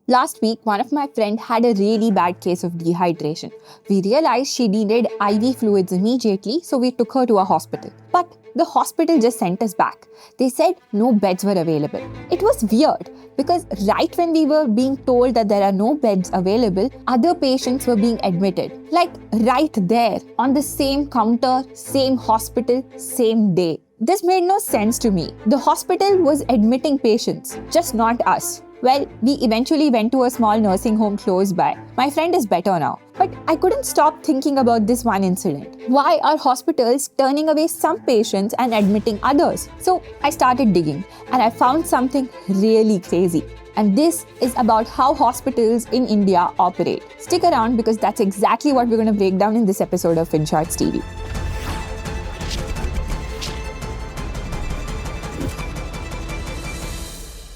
Last week, one of my friends had a really bad case of dehydration. We realized she needed IV fluids immediately, so we took her to a hospital. But the hospital just sent us back. They said no beds were available. It was weird because right when we were being told that there are no beds available, other patients were being admitted. Like right there, on the same counter, same hospital, same day. This made no sense to me. The hospital was admitting patients, just not us. Well, we eventually went to a small nursing home close by. My friend is better now. But I couldn't stop thinking about this one incident. Why are hospitals turning away some patients and admitting others? So I started digging and I found something really crazy. And this is about how hospitals in India operate. Stick around because that's exactly what we're going to break down in this episode of FinShots TV.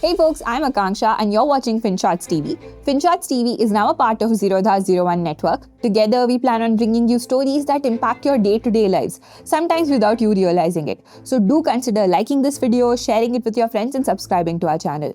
Hey folks, I'm Akanksha and you're watching FinShots TV. FinShots TV is now a part of Zerodha 01 network. Together, we plan on bringing you stories that impact your day-to-day lives, sometimes without you realizing it. So do consider liking this video, sharing it with your friends and subscribing to our channel.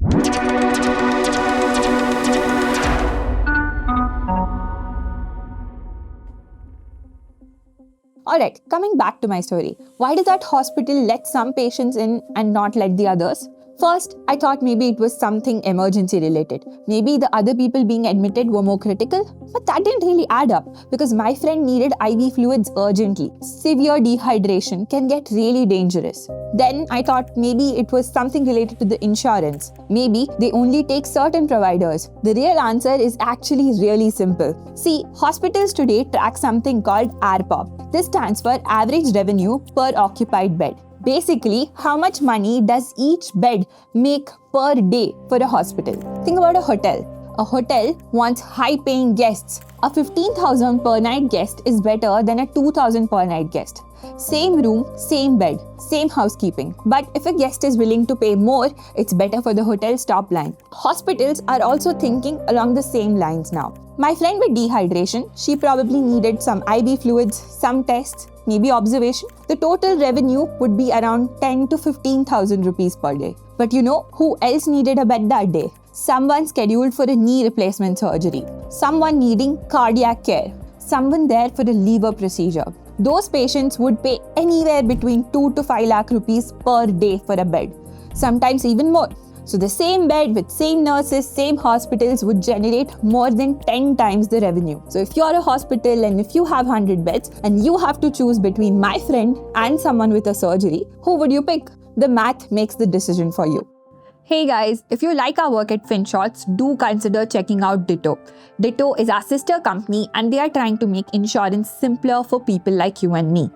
Alright, coming back to my story. Why did that hospital let some patients in and not let the others? First, I thought maybe it was something emergency related. Maybe the other people being admitted were more critical, but that didn't really add up because my friend needed IV fluids urgently. Severe dehydration can get really dangerous. Then I thought maybe it was something related to the insurance. Maybe they only take certain providers. The real answer is actually really simple. See, hospitals today track something called ARPOB. This stands for Average Revenue Per Occupied Bed. Basically, how much money does each bed make per day for a hospital? Think about a hotel. A hotel wants high-paying guests. A 15,000 per night guest is better than a 2,000 per night guest. Same room, same bed, same housekeeping. But if a guest is willing to pay more, it's better for the hotel's top line. Hospitals are also thinking along the same lines now. My friend with dehydration, she probably needed some IV fluids, some tests, maybe observation. The total revenue would be around 10 to 15,000 rupees per day. But you know who else needed a bed that day? Someone scheduled for a knee replacement surgery, someone needing cardiac care, someone there for a liver procedure. Those patients would pay anywhere between 2 to 5 lakh rupees per day for a bed, sometimes even more. So the same bed with same nurses, same hospitals would generate more than 10 times the revenue. So if you're a hospital and if you have 100 beds and you have to choose between my friend and someone with a surgery, who would you pick? The math makes the decision for you. Hey guys, if you like our work at FinShots, do consider checking out Ditto. Ditto is our sister company and they are trying to make insurance simpler for people like you and me.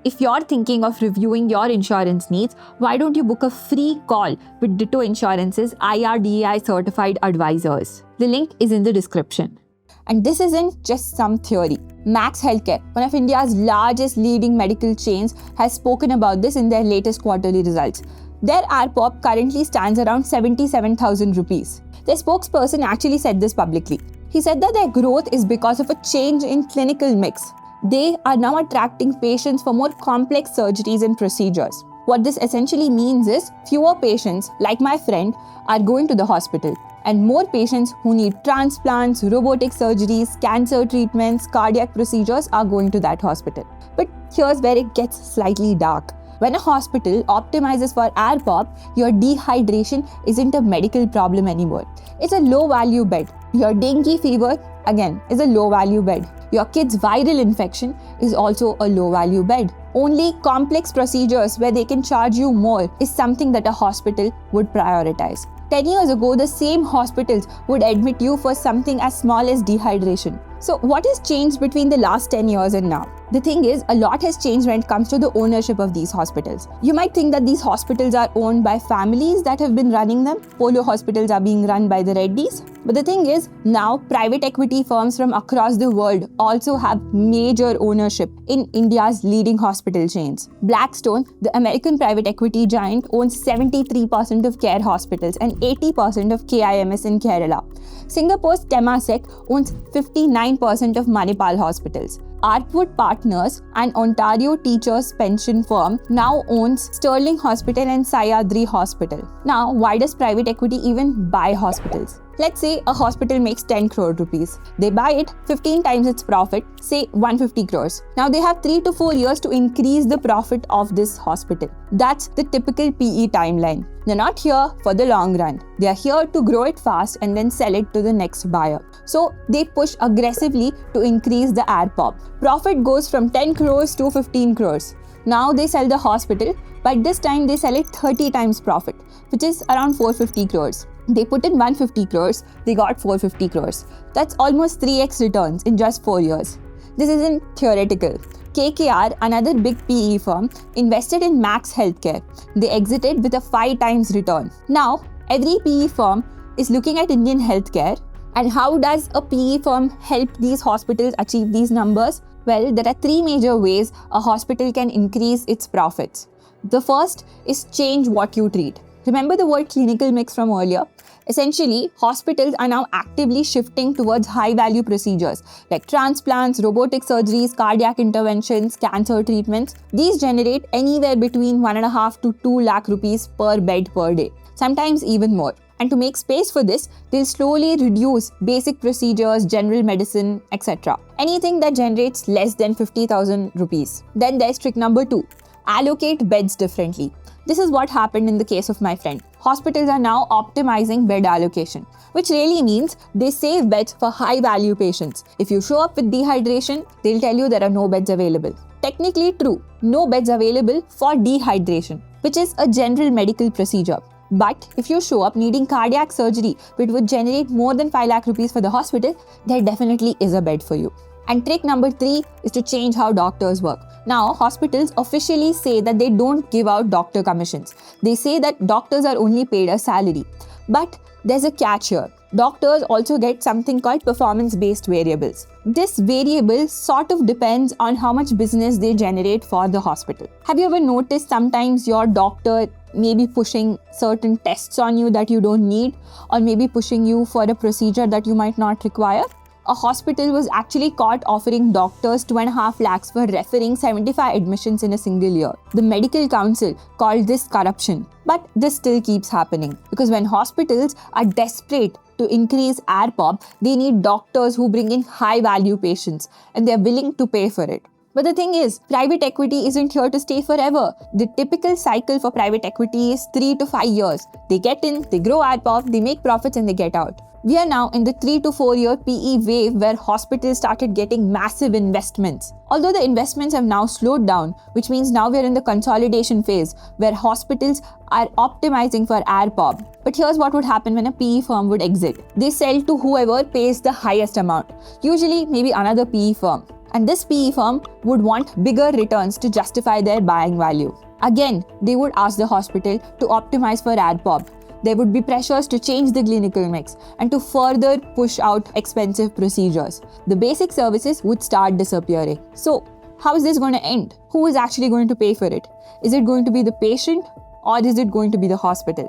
If you're thinking of reviewing your insurance needs, why don't you book a free call with Ditto Insurance's IRDAI certified advisors? The link is in the description. And this isn't just some theory. Max Healthcare, one of India's largest leading medical chains, has spoken about this in their latest quarterly results. Their ARPOB currently stands around 77,000 rupees. Their spokesperson actually said this publicly. He said that their growth is because of a change in clinical mix. They are now attracting patients for more complex surgeries and procedures. What this essentially means is fewer patients, like my friend, are going to the hospital, and more patients who need transplants, robotic surgeries, cancer treatments, cardiac procedures are going to that hospital. But here's where it gets slightly dark. When a hospital optimizes for ARPOB, your dehydration isn't a medical problem anymore. It's a low-value bed. Your dengue fever, again, is a low-value bed. Your kid's viral infection is also a low-value bed. Only complex procedures where they can charge you more is something that a hospital would prioritize. 10 years ago, the same hospitals would admit you for something as small as dehydration. So what has changed between the last 10 years and now? The thing is, a lot has changed when it comes to the ownership of these hospitals. You might think that these hospitals are owned by families that have been running them. Polo hospitals are being run by the Reddys. But the thing is, now private equity firms from across the world also have major ownership in India's leading hospital chains. Blackstone, the American private equity giant, owns 73% of CARE hospitals and 80% of KIMS in Kerala. Singapore's Temasek owns 59% of Manipal hospitals. ARPOB Partners, an Ontario teachers' pension firm, now owns Sterling Hospital and Sayadri Hospital. Now, why does private equity even buy hospitals? Let's say a hospital makes 10 crore rupees. They buy it 15 times its profit, say 150 crores. Now they have 3 to 4 years to increase the profit of this hospital. That's the typical PE timeline. They're not here for the long run. They are here to grow it fast and then sell it to the next buyer. So they push aggressively to increase the ARPOB. Profit goes from 10 crores to 15 crores. Now they sell the hospital, but this time they sell it 30 times profit, which is around 450 crores. They put in 150 crores, they got 450 crores. That's almost 3x returns in just 4 years. This isn't theoretical. KKR, another big PE firm, invested in Max Healthcare. They exited with a 5 times return. Now, every PE firm is looking at Indian healthcare. And how does a PE firm help these hospitals achieve these numbers? Well, there are 3 major ways a hospital can increase its profits. The first is change what you treat. Remember the word clinical mix from earlier? Essentially, hospitals are now actively shifting towards high-value procedures like transplants, robotic surgeries, cardiac interventions, cancer treatments. These generate anywhere between 1.5 to 2 lakh rupees per bed per day, sometimes even more. And to make space for this, they'll slowly reduce basic procedures, general medicine, etc. Anything that generates less than 50,000 rupees. Then there's trick number 2. Allocate beds differently. This is what happened in the case of my friend. Hospitals are now optimizing bed allocation, which really means they save beds for high-value patients. If you show up with dehydration, they'll tell you there are no beds available. Technically true, no beds available for dehydration, which is a general medical procedure. But if you show up needing cardiac surgery, which would generate more than 5 lakh rupees for the hospital, there definitely is a bed for you. And trick number 3 is to change how doctors work. Now, hospitals officially say that they don't give out doctor commissions. They say that doctors are only paid a salary. But there's a catch here. Doctors also get something called performance-based variables. This variable sort of depends on how much business they generate for the hospital. Have you ever noticed sometimes your doctor maybe pushing certain tests on you that you don't need, or maybe pushing you for a procedure that you might not require? A hospital was actually caught offering doctors 2.5 lakhs for referring 75 admissions in a single year. The medical council called this corruption. But this still keeps happening because when hospitals are desperate to increase ARPOB, they need doctors who bring in high-value patients and they're willing to pay for it. But the thing is, private equity isn't here to stay forever. The typical cycle for private equity is 3 to 5 years. They get in, they grow ARPOB, they make profits and they get out. We are now in the 3 to 4 year PE wave where hospitals started getting massive investments. Although the investments have now slowed down, which means now we are in the consolidation phase where hospitals are optimizing for ARPOB. But here's what would happen when a PE firm would exit. They sell to whoever pays the highest amount, usually maybe another PE firm. And this PE firm would want bigger returns to justify their buying value. Again, they would ask the hospital to optimize for ARPOB. There would be pressures to change the clinical mix and to further push out expensive procedures. The basic services would start disappearing. So, how is this going to end? Who is actually going to pay for it? Is it going to be the patient or is it going to be the hospital?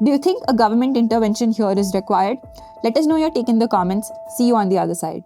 Do you think a government intervention here is required? Let us know your take in the comments. See you on the other side.